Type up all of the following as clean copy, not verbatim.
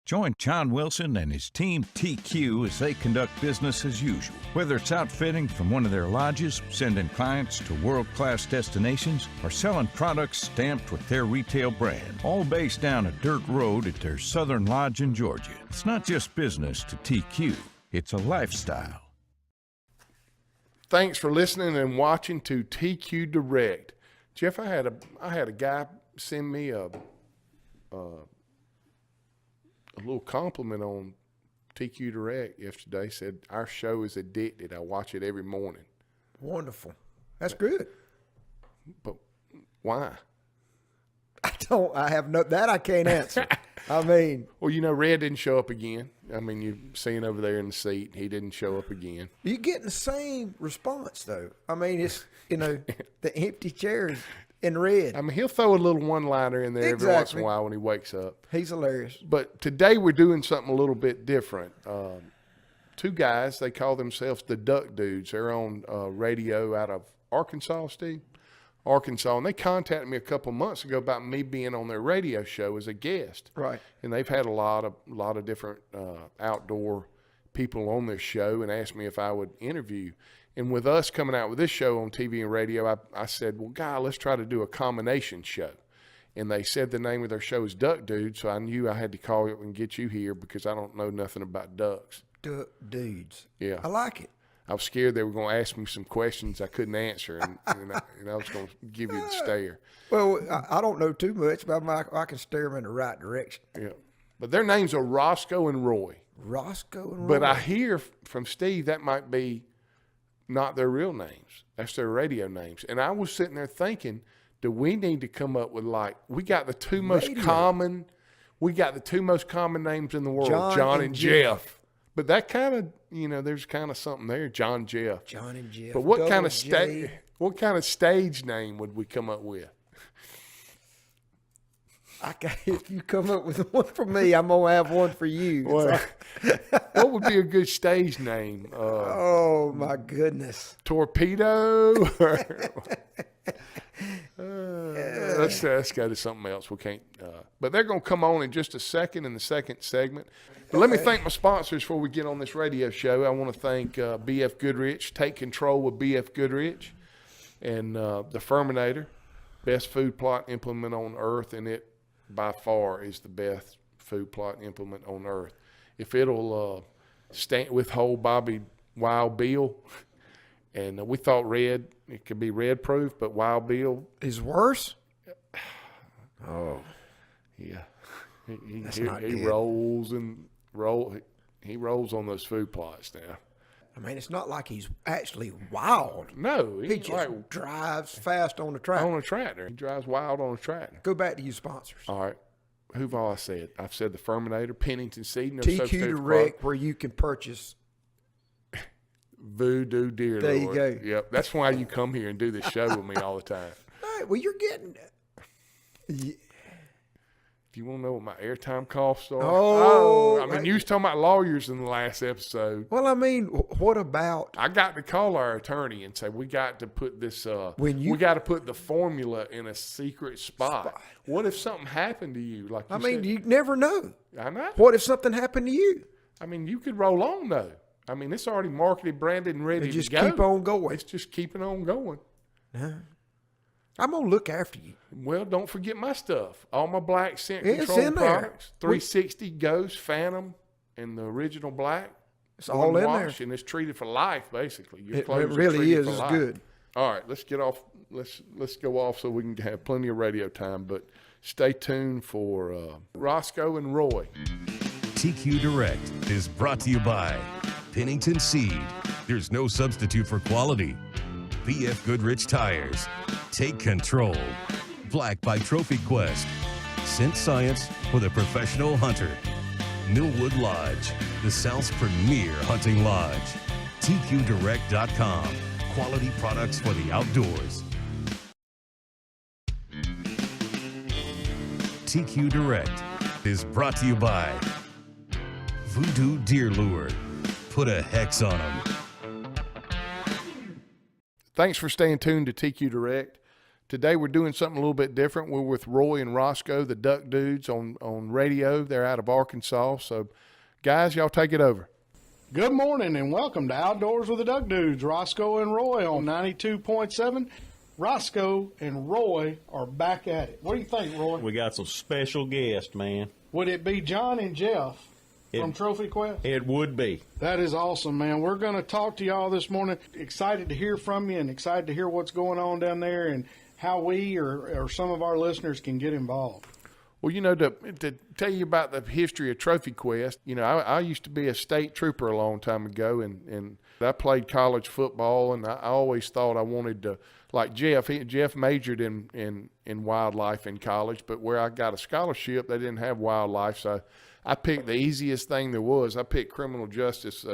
Join John Wilson and his team TQ as they conduct business as usual. Whether it's outfitting from one of their lodges, sending clients to world-class destinations, or selling products stamped with their retail brand, all based down a dirt road at their Southern Lodge in Georgia. It's not just business to TQ, it's a lifestyle. Thanks for listening and watching to TQ Direct. Jeff, I had a guy send me a little compliment on TQ Direct yesterday. Said our show is addicted. I watch it every morning. Wonderful. That's good. But why? I can't answer. I mean, well, Red didn't show up again. I mean, you've seen over there in the seat, he didn't show up again. you're getting the same response though. I mean, it's the empty chairs in Red. I mean, he'll throw a little one-liner in there every once in a while when he wakes up. He's hilarious. But today we're doing something a little bit different. Two guys, they call themselves the Duck Dudes. They're on radio out of Arkansas, Steve. Arkansas, and they contacted me a couple months ago about me being on their radio show as a guest. Right. And they've had a lot of different outdoor people on their show and asked me if I would interview. And with us coming out with this show on TV and radio, I said, well, guy, let's try to do a combination show. And they said the name of their show is Duck Dude, so I knew I had to call you and get you here because I don't know nothing about ducks. Duck Dudes. Yeah. I like it. I was scared they were going to ask me some questions I couldn't answer, and I was going to give you the stare. Well, I don't know too much, but I can steer them in the right direction. Yeah. But their names are Rosco and Roy. Rosco and Roy. But I hear from Steve that might be not their real names. That's their radio names. And I was sitting there thinking, do we need to come up with we got the two most common names in the world, John and Jeff. But that kind of, there's kind of something there, John Jeff. John and Jeff. But what kind of stage name would we come up with? If you come up with one for me, I'm gonna have one for you. Well, what would be a good stage name? Oh my goodness! Torpedo. Let's go to something else. We can't. But they're gonna come on in just a second in the second segment. But let me thank my sponsors before we get on this radio show. I want to thank BF Goodrich. Take control with BF Goodrich, and the Furminator, best food plot implement on earth, and it by far is the best food plot implement on earth. If it'll withhold Bobby Wild Bill, and we thought it could be red proof, but Wild Bill is worse. Oh, yeah. He rolls He rolls on those food plots now. I mean, it's not like he's actually wild. No, he just drives fast on the tractor. On a tractor. He drives wild on a tractor. Go back to your sponsors. All right. Who've all I said? I've said the Furminator, Pennington Seed, no TQ Direct, where you can purchase Voodoo Deer There Lord. you go. Yep. That's why you come here and do this show with me all the time. All right, well, you're getting If you want to know what my airtime costs are. Oh, I mean, you was talking about lawyers in the last episode. Well, I mean, what about? I got to call our attorney and say, we got to put this, we got to put the formula in a secret spot. What if something happened to you? Like you said, you never know. I know. What if something happened to you? I mean, you could roll on, though. I mean, it's already marketed, branded, and ready to go. Just keep on going. It's just keeping on going. I'm going to look after you. Well, don't forget my stuff. All my black scent It's control in there. products. 360 Ghost, Phantom, and the original black. It's all in there. And it's treated for life, basically. Your It clothes are really treated is. for It's life. good. All right, let's get off. Let's go off so we can have plenty of radio time. But stay tuned for Rosco and Roy. TQ Direct is brought to you by Pennington Seed. There's no substitute for quality. BF Goodrich Tires. Take control. Black by Trophy Quest. Scent Science for the professional hunter. Millwood Lodge, the South's premier hunting lodge. TQDirect.com. Quality products for the outdoors. TQ Direct is brought to you by Voodoo Deer Lure. Put a hex on them. Thanks for staying tuned to TQ Direct. Today we're doing something a little bit different. We're with Roy and Rosco, the Duck Dudes, on radio. They're out of Arkansas. So, guys, y'all take it over. Good morning and welcome to Outdoors with the Duck Dudes, Rosco and Roy on 92.7. Rosco and Roy are back at it. What do you think, Roy? We got some special guests, man. Would it be John and Jeff from Trophy Quest? It would be. That is awesome, man. We're going to talk to y'all this morning. Excited to hear from you and excited to hear what's going on down there and how we or some of our listeners can get involved. Well, you know, to tell you about the history of Trophy Quest, you know, I used to be a state trooper a long time ago, and I played college football, and I always thought I wanted to, like Jeff. Jeff majored in wildlife in college, but where I got a scholarship, they didn't have wildlife, so I picked the easiest thing there was. I picked criminal justice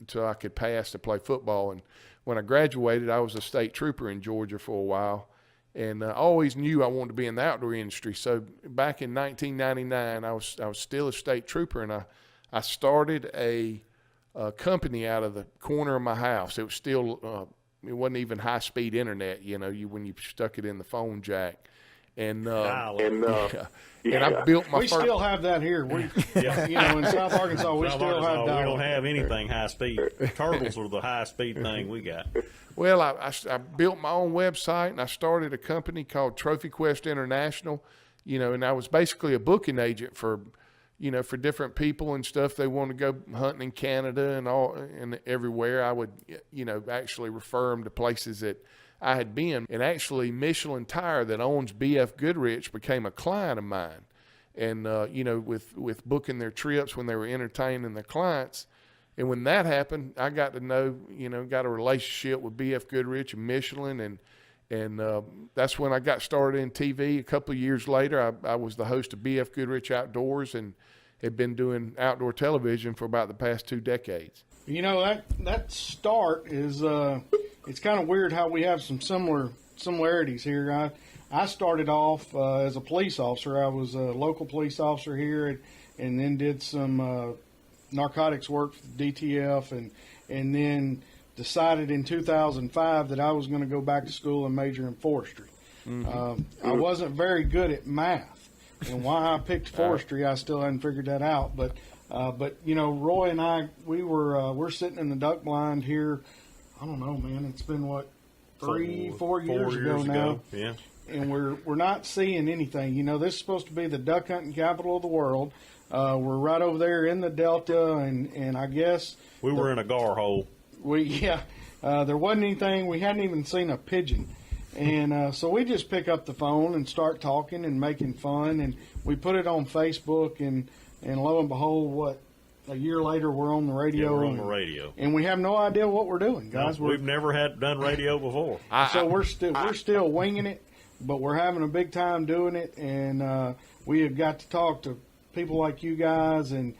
so I could pass to play football, and when I graduated, I was a state trooper in Georgia for a while. And I always knew I wanted to be in the outdoor industry. So back in 1999, I was still a state trooper, and I started a company out of the corner of my house. It was still it wasn't even high-speed internet, you know, when you stuck it in the phone jack. And I built my We first. still have that here. You know, in South Arkansas, we still have we dial-up. don't have anything high speed. Turtles are the high speed thing we got. Well, I built my own website, and I started a company called Trophy Quest International, you know, and I was basically a booking agent for, you know, for different people and stuff. They want to go hunting in Canada and everywhere. I would, you know, actually refer them to places that I had been. And actually, Michelin Tire, that owns BF Goodrich, became a client of mine. And, you know, with booking their trips when they were entertaining their clients. And when that happened, I got to know, you know, got a relationship with BF Goodrich and Michelin, and that's when I got started in TV. A couple of years later, I was the host of BF Goodrich Outdoors and had been doing outdoor television for about the past 2 decades. You know, that start is it's kind of weird how we have some similarities here. I started off as a police officer. I was a local police officer here, and then did some narcotics work for the DTF, and then decided in 2005 that I was going to go back to school and major in forestry. I wasn't very good at math, and why I picked forestry, I still hadn't figured that out. But you know, Roy and I, we're sitting in the duck blind here. I don't know, man. It's been what, 4 years ago now. Yeah. And we're not seeing anything. You know, this is supposed to be the duck hunting capital of the world. We're right over there in the Delta, and I guess We were in a gar hole. There wasn't anything. We hadn't even seen a pigeon, and so we just pick up the phone and start talking and making fun, and we put it on Facebook, and lo and behold, a year later we're on the radio. Yeah, we're on the radio, and we have no idea what we're doing, guys. No, we've never done radio before. So we're still winging it, but we're having a big time doing it, and we have got to talk to people like you guys, and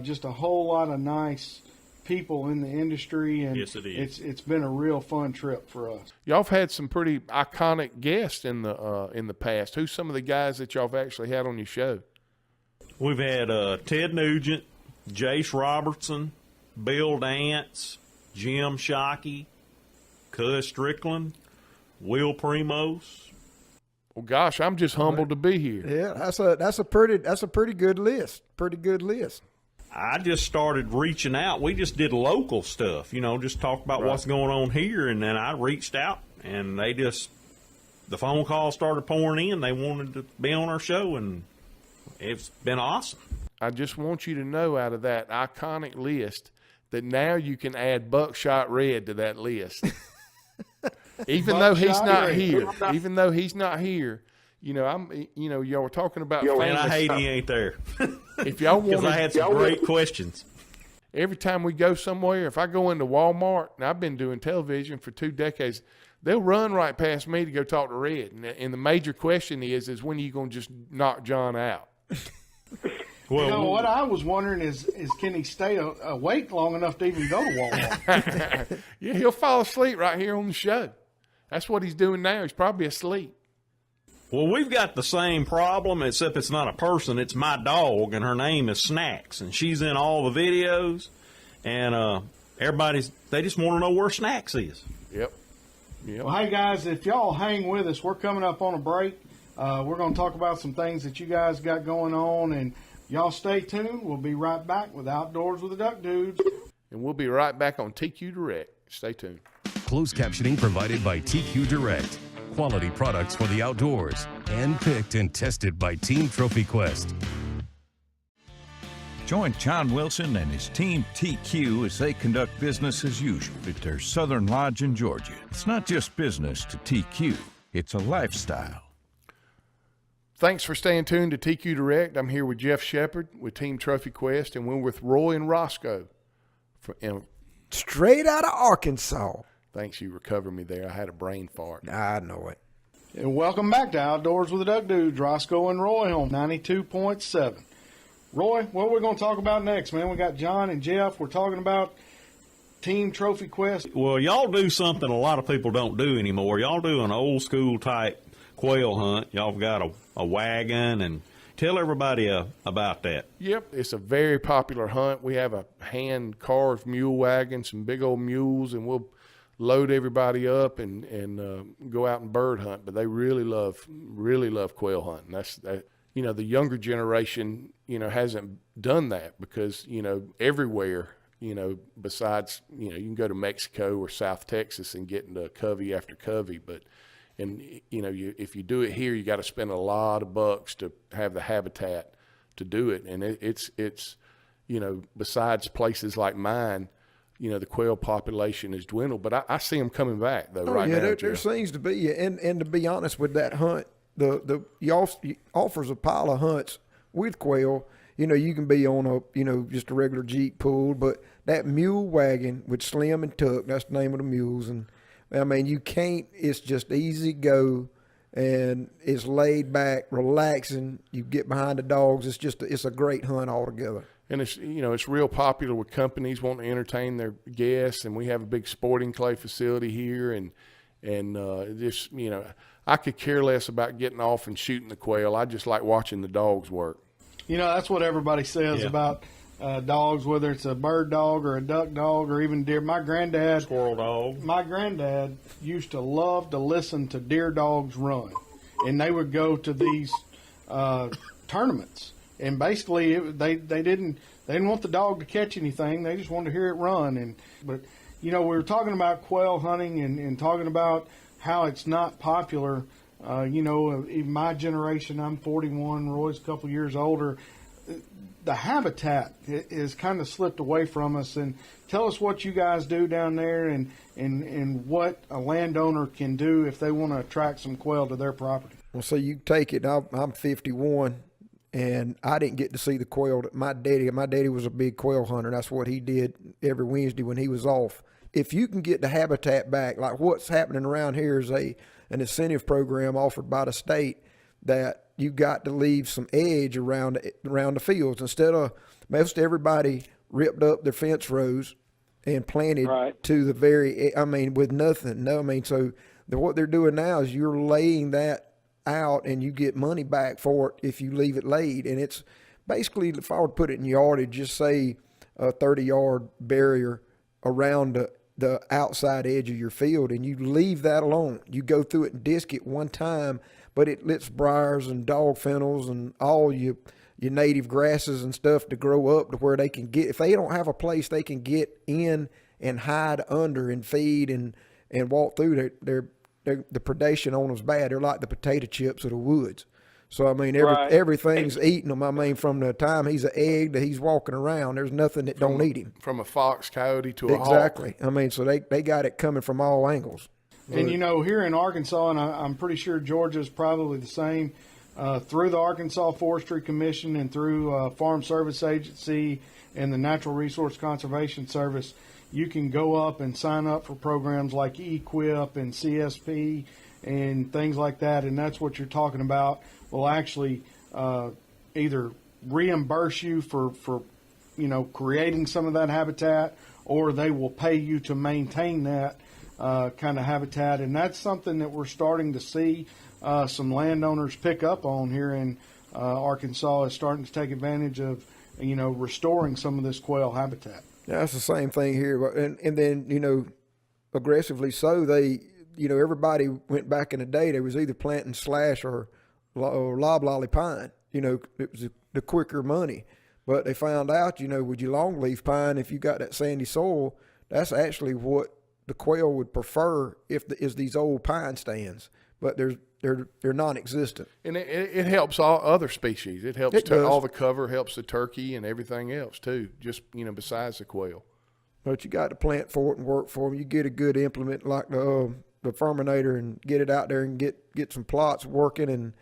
just a whole lot of nice people in the industry, and yes, it is. It's been a real fun trip for us. Y'all have had some pretty iconic guests in the past. Who's some of the guys that y'all have actually had on your show? We've had Ted Nugent, Jace Robertson, Bill Dance, Jim Shockey, Cuz Strickland, Will Primos. Well, gosh, I'm just humbled to be here. Yeah, that's a pretty good list. Pretty good list. I just started reaching out. We just did local stuff, you know, just talk about what's going on here, and then I reached out, and the phone calls started pouring in. They wanted to be on our show, and it's been awesome. I just want you to know, out of that iconic list, that now you can add Buckshot Red to that list. Even though he's not here, you know, y'all were talking about And I hate he ain't there. If y'all want, Because I had some great questions. every time we go somewhere, if I go into Walmart, and I've been doing television for 2 decades, they'll run right past me to go talk to Red. And the major question is when are you going to just knock John out? Well, You know, what I was wondering is can he stay awake long enough to even go to Walmart? Yeah, he'll fall asleep right here on the show. That's what he's doing now. He's probably asleep. Well, we've got the same problem, except it's not a person. It's my dog, and her name is Snacks, and she's in all the videos. And they just want to know where Snacks is. Yep. Yep. Well, hey guys, if y'all hang with us, we're coming up on a break. We're going to talk about some things that you guys got going on, and y'all stay tuned. We'll be right back with Outdoors with the Duck Dudes. And we'll be right back on TQ Direct. Stay tuned. Closed captioning provided by TQ Direct. Quality products for the outdoors. Hand-picked and tested by Team Trophy Quest. Join John Wilson and his team TQ as they conduct business as usual at their Southern Lodge in Georgia. It's not just business to TQ, it's a lifestyle. Thanks for staying tuned to TQ Direct. I'm here with Jeff Shepard with Team Trophy Quest, and we're with Roy and Rosco. Straight out of Arkansas. Thanks, you recovered me there. I had a brain fart. I know it. And welcome back to Outdoors with the Duck Dudes, Rosco and Roy on 92.7. Roy, what are we going to talk about next, man? We got John and Jeff. We're talking about Team Trophy Quest. Well, y'all do something a lot of people don't do anymore. Y'all do an old school type quail hunt. Y'all got a wagon, and tell everybody about that. Yep, it's a very popular hunt. We have a hand-carved mule wagon, some big old mules, and we'll load everybody up and go out and bird hunt. But they really love quail hunting. That. You know, the younger generation, hasn't done that because, everywhere, besides, you can go to Mexico or South Texas and get into covey after covey. But, if you do it here, you got to spend a lot of bucks to have the habitat to do it. And it's besides places like mine, the quail population has dwindled. But I see them coming back, though, right now. There seems to be. And to be honest with that hunt, he offers a pile of hunts with quail. You can be on just a regular Jeep pool, but that mule wagon with Slim and Tuck, that's the name of the mules. And I mean, you can't, it's just easy go and it's laid back, relaxing. You get behind the dogs. It's a great hunt altogether. And it's real popular with companies wanting to entertain their guests. And we have a big sporting clay facility here. And just, I could care less about getting off and shooting the quail. I just like watching the dogs work. That's what everybody says about dogs, whether it's a bird dog or a duck dog or even deer. Squirrel dog. My granddad used to love to listen to deer dogs run, and they would go to these tournaments. And basically, they didn't want the dog to catch anything. They just wanted to hear it run. But we were talking about quail hunting and talking about how it's not popular. In my generation, I'm 41, Roy's a couple years older. The habitat is kind of slipped away from us. And tell us what you guys do down there and what a landowner can do if they want to attract some quail to their property. Well, so you take it, I'm 51, and I didn't get to see the quail. My daddy was a big quail hunter. That's what he did every Wednesday when he was off. If you can get the habitat back, like what's happening around here is an incentive program offered by the state that you got to leave some edge around the fields. Instead of most everybody ripped up their fence rows and planted to the very, with nothing. So what they're doing now is you're laying that out and you get money back for it if you leave it laid. And it's basically, if I were to put it in yardage, just say a 30-yard barrier around the outside edge of your field, and you leave that alone. You go through it and disc it one time, but it lets briars and dog fennels and all your native grasses and stuff to grow up to where they can get, if they don't have a place they can get in and hide under and feed and walk through, the predation on them's bad. They're like the potato chips of the woods. So, everything's eating them. From the time he's an egg to he's walking around, there's nothing that don't eat him. From a fox, coyote to a hawk. Exactly. So they got it coming from all angles. And, here in Arkansas, and I'm pretty sure Georgia's probably the same, through the Arkansas Forestry Commission and through Farm Service Agency and the Natural Resource Conservation Service, you can go up and sign up for programs like EQIP and CSP and things like that, and that's what you're talking about. Will actually either reimburse you for creating some of that habitat, or they will pay you to maintain that kind of habitat. And that's something that we're starting to see some landowners pick up on here in Arkansas, is starting to take advantage of restoring some of this quail habitat. Yeah, that's the same thing here, and then aggressively so everybody went back in the day, they was either planting slash or loblolly pine. It was the quicker money. But they found out, with your longleaf pine, if you got that sandy soil, that's actually what the quail would prefer is these old pine stands. But they're non-existent. And it helps all other species. It helps all the cover, helps the turkey and everything else too, just, besides the quail. But you got to plant for it and work for them. You get a good implement like the Furminator and get it out there and get some plots working and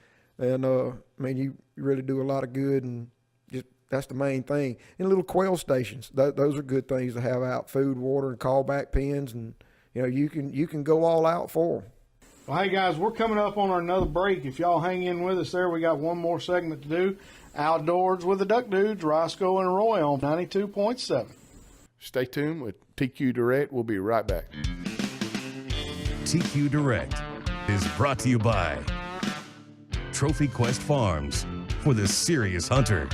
you really do a lot of good, and just that's the main thing. And little quail stations, those are good things to have out, food, water, and callback pens, and you can go all out for them. Well, hey guys, we're coming up on another break. If y'all hang in with us there, we got one more segment to do. Outdoors with the Duck Dudes, Rosco and Roy on 92.7. Stay tuned with TQ Direct. We'll be right back. TQ Direct is brought to you by Trophy Quest Farms for the serious hunter.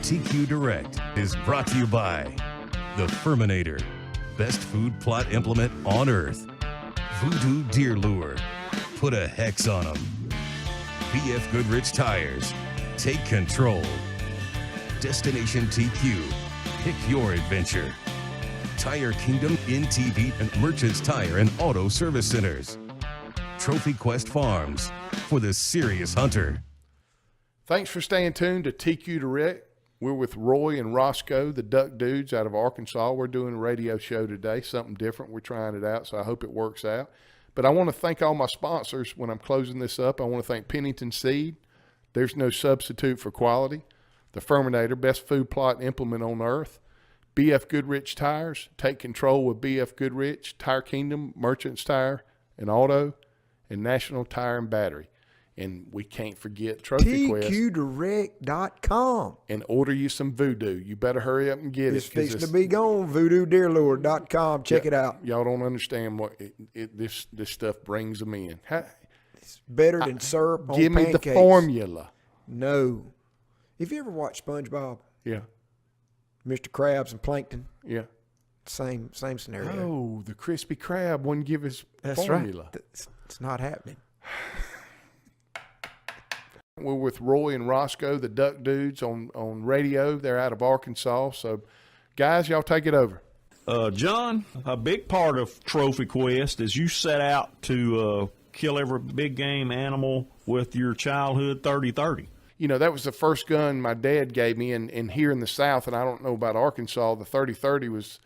TQ Direct is brought to you by the Furminator, best food plot implement on earth. Voodoo Deer Lure, put a hex on them. BF Goodrich Tires, take control. Destination TQ, pick your adventure. Tire Kingdom in TV and Merchants Tire and Auto Service Centers. Trophy Quest Farms for the serious hunter. Thanks for staying tuned to TQ Direct. We're with Roy and Rosco, the Duck Dudes out of Arkansas. We're doing a radio show today, something different. We're trying it out, so I hope it works out. But I want to thank all my sponsors when I'm closing this up. I want to thank Pennington Seed. There's no substitute for quality. The Furminator, best food plot implement on earth. BF Goodrich Tires, take control with BF Goodrich, Tire Kingdom, Merchants Tire and Auto, and National Tire and Battery. And we can't forget Trophy Quest. TQDirect.com. And order you some voodoo. You better hurry up and get It's it. fixing to be gone. VoodooDeerLure.com. Check it out. Y'all don't understand what this stuff brings them in. It's better than syrup on Give me pancakes. the formula. No. Have you ever watched SpongeBob? Yeah. Mr. Krabs and Plankton? Yeah. Same scenario. Oh, the crispy crab wouldn't give his That's formula. right. It's not happening. We're with Roy and Rosco, the Duck Dudes, on radio. They're out of Arkansas. So, guys, y'all take it over. John, a big part of Trophy Quest is you set out to kill every big game animal with your childhood 30-30. That was the first gun my dad gave me. And here in the South, and I don't know about Arkansas, the 30-30 was,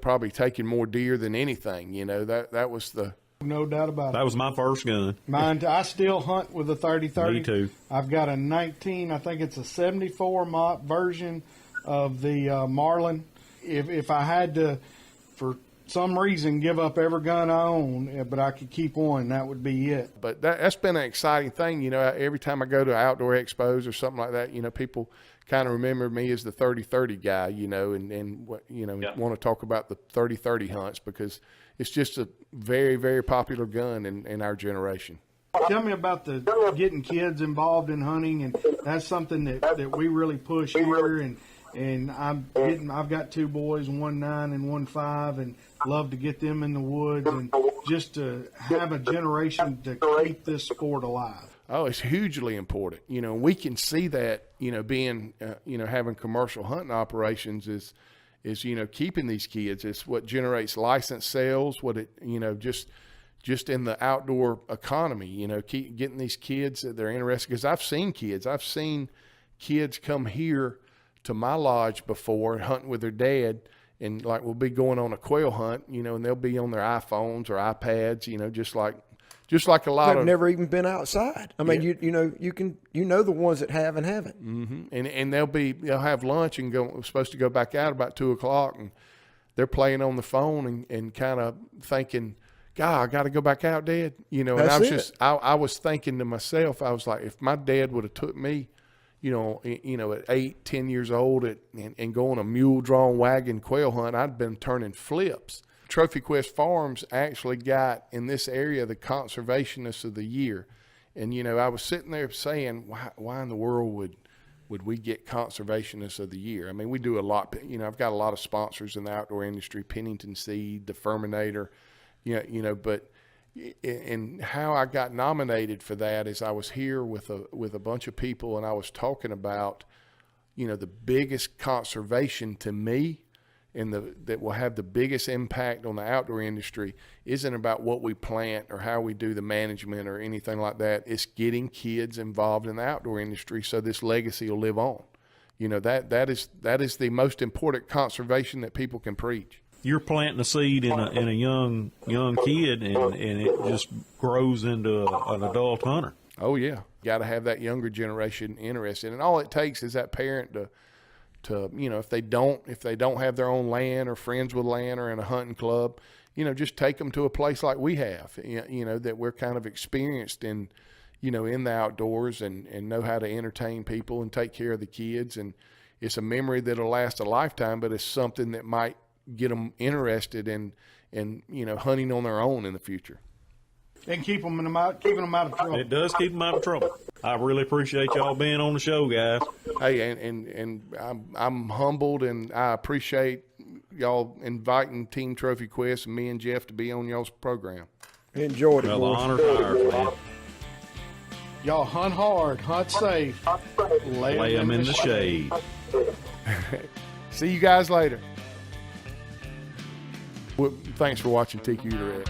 probably taking more deer than anything. That was the... No doubt about it. That was my first gun. Mine, I still hunt with a 30-30. Me too. I've got a 19, I think it's a 74 mop version of the Marlin. If I had to, for some reason, give up every gun I own, but I could keep one, that would be it. But that's been an exciting thing. Every time I go to outdoor expos or something like that, people kind of remember me as the 30-30 guy, and want to talk about the 30-30 hunts because it's just a very, very popular gun in our generation. Tell me about the getting kids involved in hunting, and that's something that we really push here. And I've got two boys, one 9 and one 5, and love to get them in the woods and just to have a generation to keep this sport alive. Oh, it's hugely important. We can see that, being, having commercial hunting operations is keeping these kids. It's what generates license sales, what it, just in the outdoor economy, keep getting these kids that they're interested. Because I've seen kids come here to my lodge before hunting with their dad, and like we'll be going on a quail hunt, and they'll be on their iPhones or iPads, just like a lot They've of never even been outside. I mean, you know the ones that have and haven't. Mm-hmm. And they'll have lunch and we're supposed to go back out about 2:00, and they're playing on the phone and kind of thinking, God, I got to go back out, Dad. And I was thinking to myself, I was like, if my dad would have took me, at 8, 10 years old and go on a mule-drawn wagon quail hunt, I'd been turning flips. Trophy Quest Farms actually got in this area the Conservationist of the Year. And, I was sitting there saying, why in the world would we get Conservationist of the Year? I mean, we do a lot. You know, I've got a lot of sponsors in the outdoor industry, Pennington Seed, the Furminator, but and how I got nominated for that is I was here with a bunch of people, and I was talking about, the biggest conservation to me and that will have the biggest impact on the outdoor industry isn't about what we plant or how we do the management or anything like that. It's getting kids involved in the outdoor industry so this legacy will live on. That is the most important conservation that people can preach. You're planting a seed in a young kid, and it just grows into an adult hunter. Oh yeah, got to have that younger generation interested, and all it takes is that parent to if they don't have their own land or friends with land or in a hunting club, just take them to a place like we have, that we're kind of experienced in the outdoors and know how to entertain people and take care of the kids, and it's a memory that'll last a lifetime, but it's something that might get them interested in hunting on their own in the future. And keeping them out of trouble. It does keep them out of trouble. I really appreciate y'all being on the show, guys. Hey, and I'm humbled, and I appreciate y'all inviting Team Trophy Quest and me and Jeff to be on y'all's program. Enjoyed it, Well, boys. the honor's ours, man. Y'all hunt hard, hunt safe, Lay them in the shade. See you guys later. Well, thanks for watching TQ Direct.